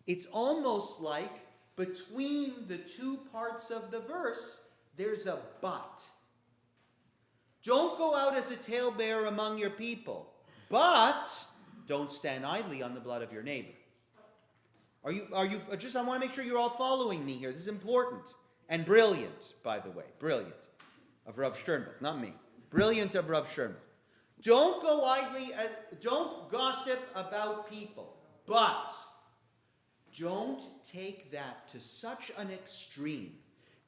It's almost like between the two parts of the verse, there's a but. Don't go out as a talebearer among your people, but don't stand idly on the blood of your neighbor. Are you just, I want to make sure you're all following me here. This is important and brilliant, by the way. Brilliant. Of Rav Sternbuch, not me. Brilliant of Rav Sternbuch. Don't go idly, don't gossip about people, but don't take that to such an extreme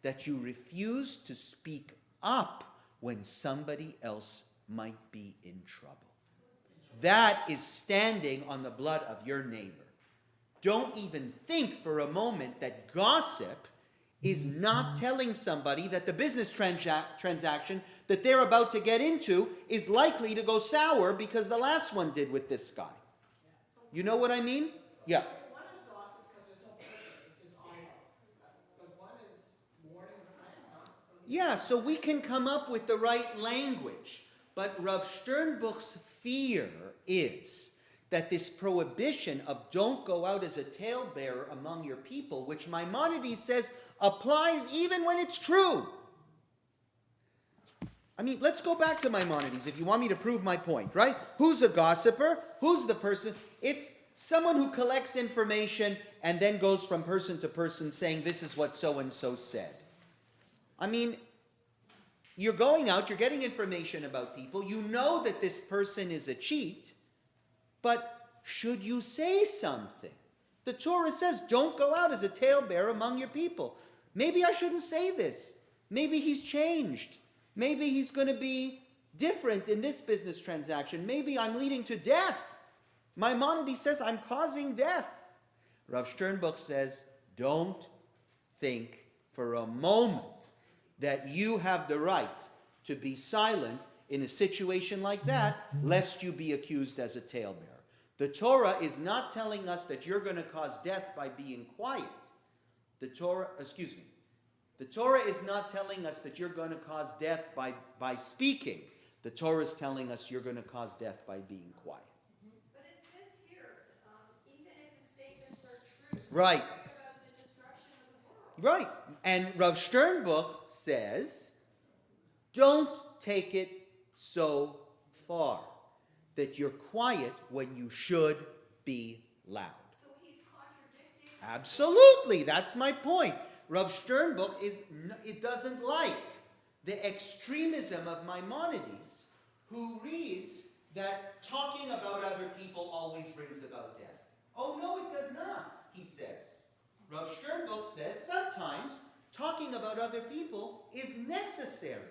that you refuse to speak up when somebody else might be in trouble. That is standing on the blood of your neighbor. Don't even think for a moment that gossip is not telling somebody that the business transaction that they're about to get into is likely to go sour because the last one did with this guy. You know what I mean? Yeah. One is gossip because there's no purpose, it's just idle. But one is warning a friend, not somebody. Yeah, so we can come up with the right language. But Rav Sternbuch's fear is that this prohibition of don't go out as a talebearer among your people, which Maimonides says applies even when it's true. I mean, let's go back to Maimonides if you want me to prove my point, right? Who's a gossiper? Who's the person? It's someone who collects information and then goes from person to person saying this is what so-and-so said. I mean, you're going out, you're getting information about people, you know that this person is a cheat, but should you say something? The Torah says, don't go out as a talebearer among your people. Maybe I shouldn't say this. Maybe he's changed. Maybe he's going to be different in this business transaction. Maybe I'm leading to death. Maimonides says I'm causing death. Rav Sternbuch says, don't think for a moment that you have the right to be silent in a situation like that, lest you be accused as a talebearer. The Torah is not telling us that you're going to cause death by being quiet. The Torah is not telling us that you're going to cause death by speaking. The Torah is telling us you're going to cause death by being quiet. But it says here, even if the statements are true, Right. talk about the destruction of the world. Right. And Rav Sternbuch says, don't take it so far that you're quiet when you should be loud. So he's contradicting. Absolutely, that's my point. Rav Sternbuch it doesn't like the extremism of Maimonides, who reads that talking about other people always brings about death. Oh no, it does not, he says. Rav Sternbuch says sometimes talking about other people is necessary,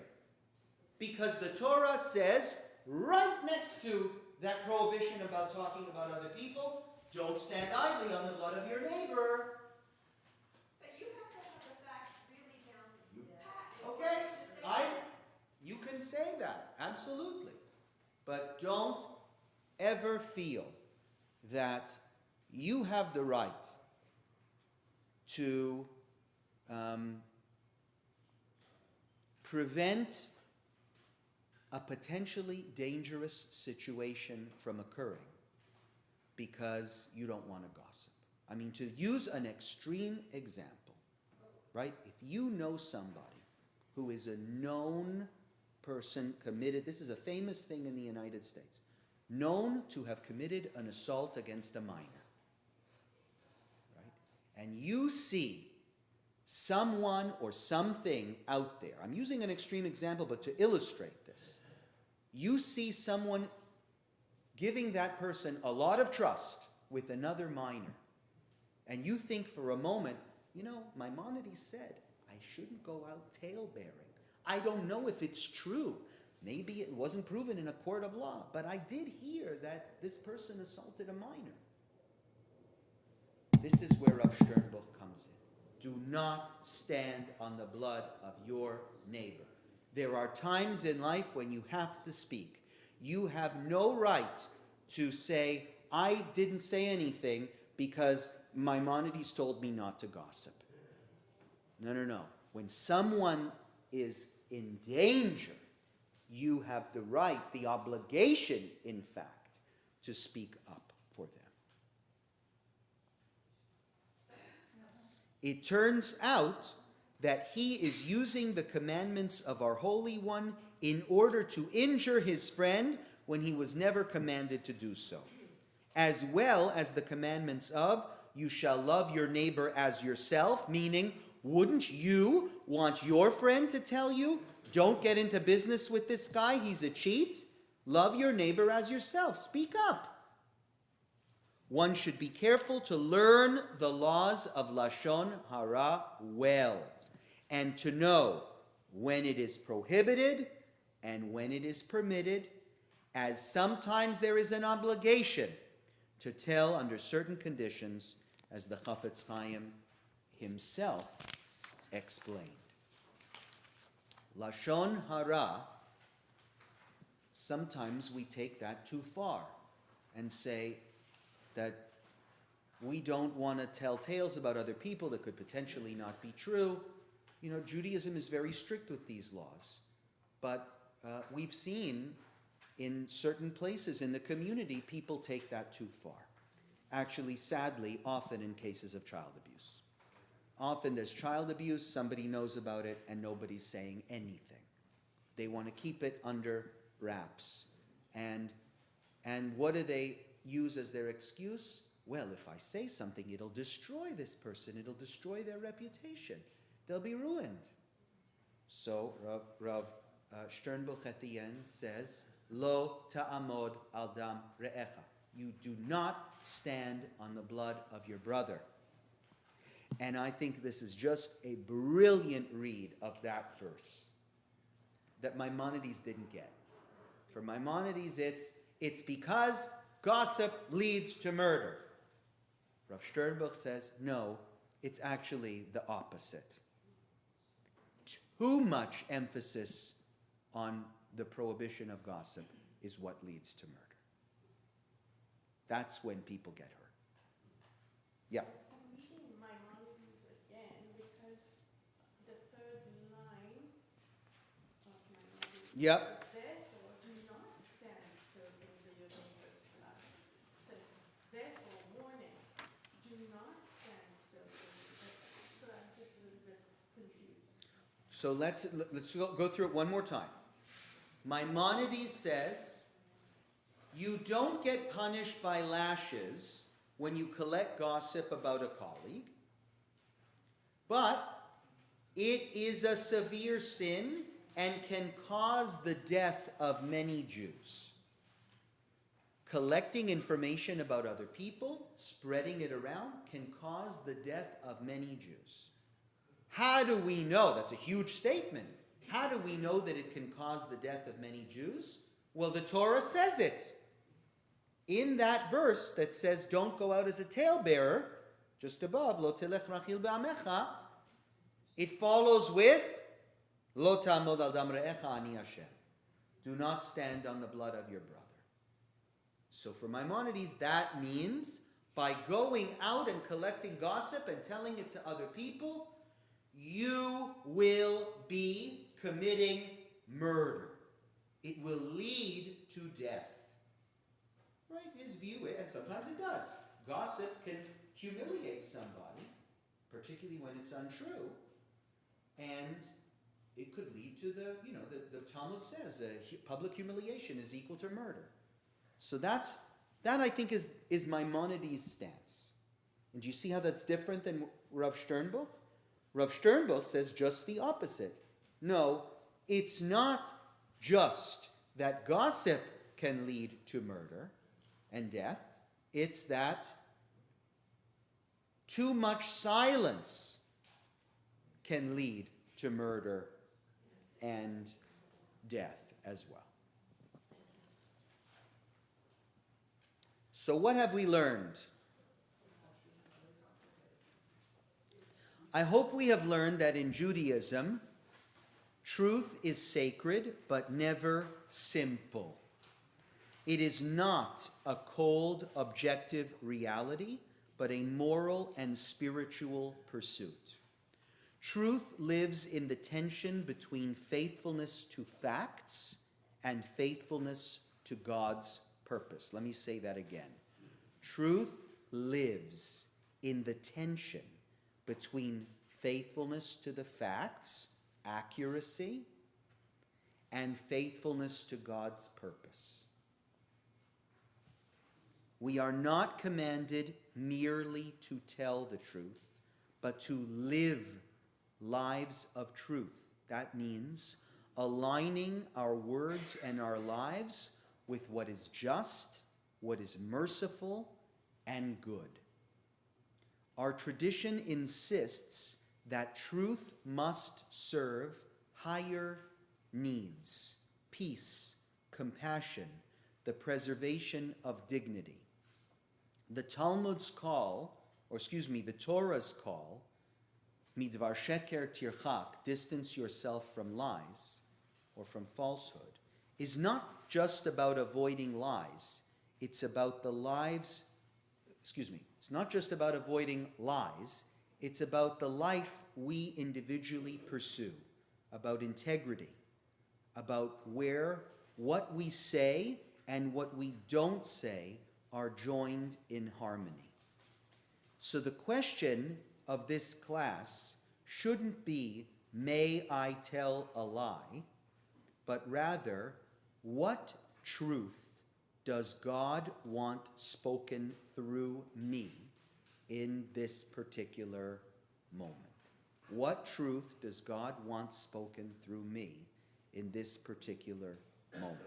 because the Torah says right next to that prohibition about talking about other people, don't stand idly on the blood of your neighbor. But you have to have the facts really down pat. Okay, To say you can say that, absolutely. But don't ever feel that you have the right to prevent a potentially dangerous situation from occurring because you don't want to gossip. I mean, to use an extreme example, right? If you know somebody who is a known person committed, this is a famous thing in the United States, known to have committed an assault against a minor, right? And you see someone or something out there, I'm using an extreme example, but to illustrate this, you see someone giving that person a lot of trust with another minor, and you think for a moment, you know, Maimonides said, I shouldn't go out talebearing. I don't know if it's true. Maybe it wasn't proven in a court of law, but I did hear that this person assaulted a minor. This is where Rav Sternbuch comes in. Do not stand on the blood of your neighbor. There are times in life when you have to speak. You have no right to say, I didn't say anything because Maimonides told me not to gossip. No. When someone is in danger, you have the right, the obligation, in fact, to speak up for them. It turns out that he is using the commandments of our Holy One in order to injure his friend when he was never commanded to do so, as well as the commandments of, you shall love your neighbor as yourself, meaning, wouldn't you want your friend to tell you, don't get into business with this guy, he's a cheat? Love your neighbor as yourself. Speak up. One should be careful to learn the laws of Lashon Hara well, and to know when it is prohibited and when it is permitted, as sometimes there is an obligation to tell under certain conditions, as the Chafetz Chaim himself explained. Lashon Hara, sometimes we take that too far and say that we don't want to tell tales about other people that could potentially not be true. You know, Judaism is very strict with these laws. But we've seen in certain places in the community, people take that too far. Actually, sadly, often in cases of child abuse. Often there's child abuse, somebody knows about it, and nobody's saying anything. They want to keep it under wraps. And what do they use as their excuse? Well, if I say something, it'll destroy this person. It'll destroy their reputation. They'll be ruined. So Rav Sternbuch at the end says, Lo ta'amod al dam re'echa. You do not stand on the blood of your brother. And I think this is just a brilliant read of that verse that Maimonides didn't get. For Maimonides, it's because gossip leads to murder. Rav Sternbuch says, no, it's actually the opposite. Too much emphasis on the prohibition of gossip is what leads to murder. That's when people get hurt. Yeah. I'm reading Maimonides again because the third line of Maimonides Yep. says, therefore, do not stand still in your neighbor's blood. It says, therefore, warning, do not stand still in your. So I'm just a little bit confused. So let's go through it one more time. Maimonides says, you don't get punished by lashes when you collect gossip about a colleague, but it is a severe sin and can cause the death of many Jews. Collecting information about other people, spreading it around, can cause the death of many Jews. How do we know? That's a huge statement. How do we know that it can cause the death of many Jews? Well, the Torah says it. In that verse that says, don't go out as a talebearer, just above, lo telech rachil ba'amecha, it follows with, lo ta'amod al dam re'echa ani Hashem. Do not stand on the blood of your brother. So for Maimonides, that means by going out and collecting gossip and telling it to other people, you will be committing murder. It will lead to death. Right? His view, and sometimes it does. Gossip can humiliate somebody, particularly when it's untrue, and it could lead to the Talmud says public humiliation is equal to murder. So that I think is Maimonides' stance. And do you see how that's different than Rav Sternbuch? Rav Sternbuch says just the opposite. No, it's not just that gossip can lead to murder and death. It's that too much silence can lead to murder and death as well. So what have we learned? I hope we have learned that in Judaism, truth is sacred but never simple. It is not a cold, objective reality, but a moral and spiritual pursuit. Truth lives in the tension between faithfulness to facts and faithfulness to God's purpose. Let me say that again. Truth lives in the tension between faithfulness to the facts, accuracy, and faithfulness to God's purpose. We are not commanded merely to tell the truth, but to live lives of truth. That means aligning our words and our lives with what is just, what is merciful, and good. Our tradition insists that truth must serve higher needs, peace, compassion, the preservation of dignity. The Talmud's call, the Torah's call, midvar sheker tirchak, distance yourself from lies or from falsehood, is not just about avoiding lies. It's about it's not just about avoiding lies. It's about the life we individually pursue, about integrity, about what we say and what we don't say are joined in harmony. So the question of this class shouldn't be, may I tell a lie, but rather, what truth does God want spoken through me in this particular moment? What truth does God want spoken through me in this particular moment?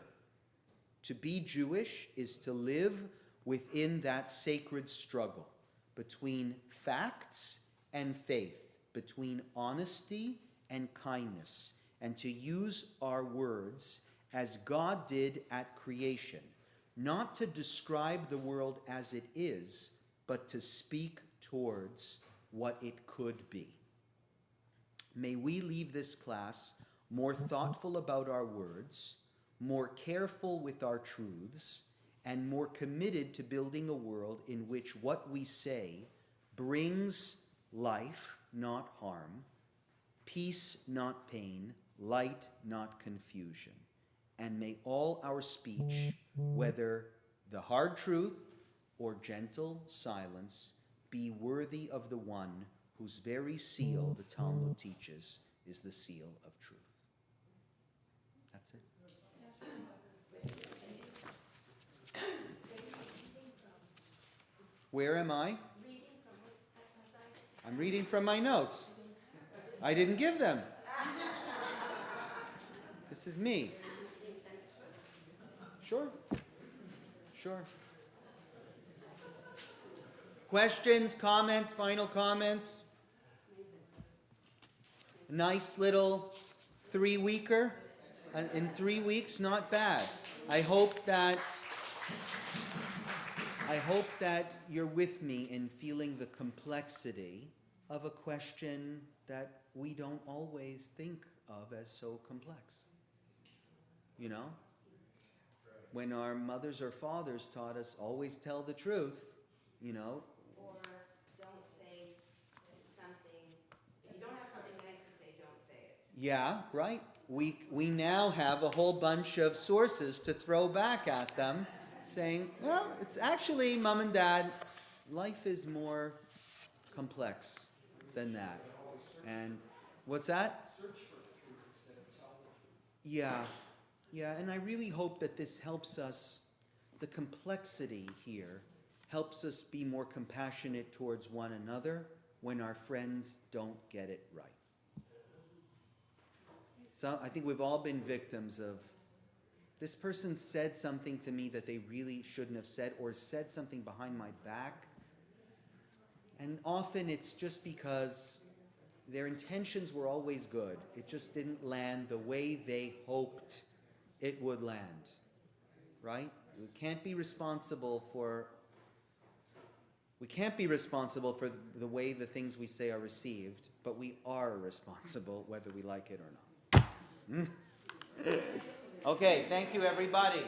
To be Jewish is to live within that sacred struggle between facts and faith, between honesty and kindness, and to use our words as God did at creation, not to describe the world as it is, but to speak towards what it could be. May we leave this class more thoughtful about our words, more careful with our truths, and more committed to building a world in which what we say brings life, not harm, peace, not pain, light, not confusion. And may all our speech, whether the hard truth or gentle silence, be worthy of the one whose very seal, the Talmud teaches, is the seal of truth. That's it. Where am I? I'm reading from my notes. I didn't give them. This is me. Sure. Sure. Questions, comments, final comments? Nice little 3-weeker. In 3 weeks, not bad. I hope that you're with me in feeling the complexity of a question that we don't always think of as so complex. You know? When our mothers or fathers taught us, always tell the truth, you know. Or don't say something, if you don't have something nice to say, don't say it. Yeah, right. We now have a whole bunch of sources to throw back at them, saying, well, it's actually, Mom and Dad, life is more complex than that. And what's that? Search for the truth instead of tell the truth. Yeah. Yeah, and I really hope that this helps us, the complexity here, helps us be more compassionate towards one another when our friends don't get it right. So I think we've all been victims of, this person said something to me that they really shouldn't have said, or said something behind my back. And often it's just because their intentions were always good. It just didn't land the way they hoped it would land, right? We can't be responsible for the way the things we say are received, but we are responsible whether we like it or not. Okay, thank you everybody.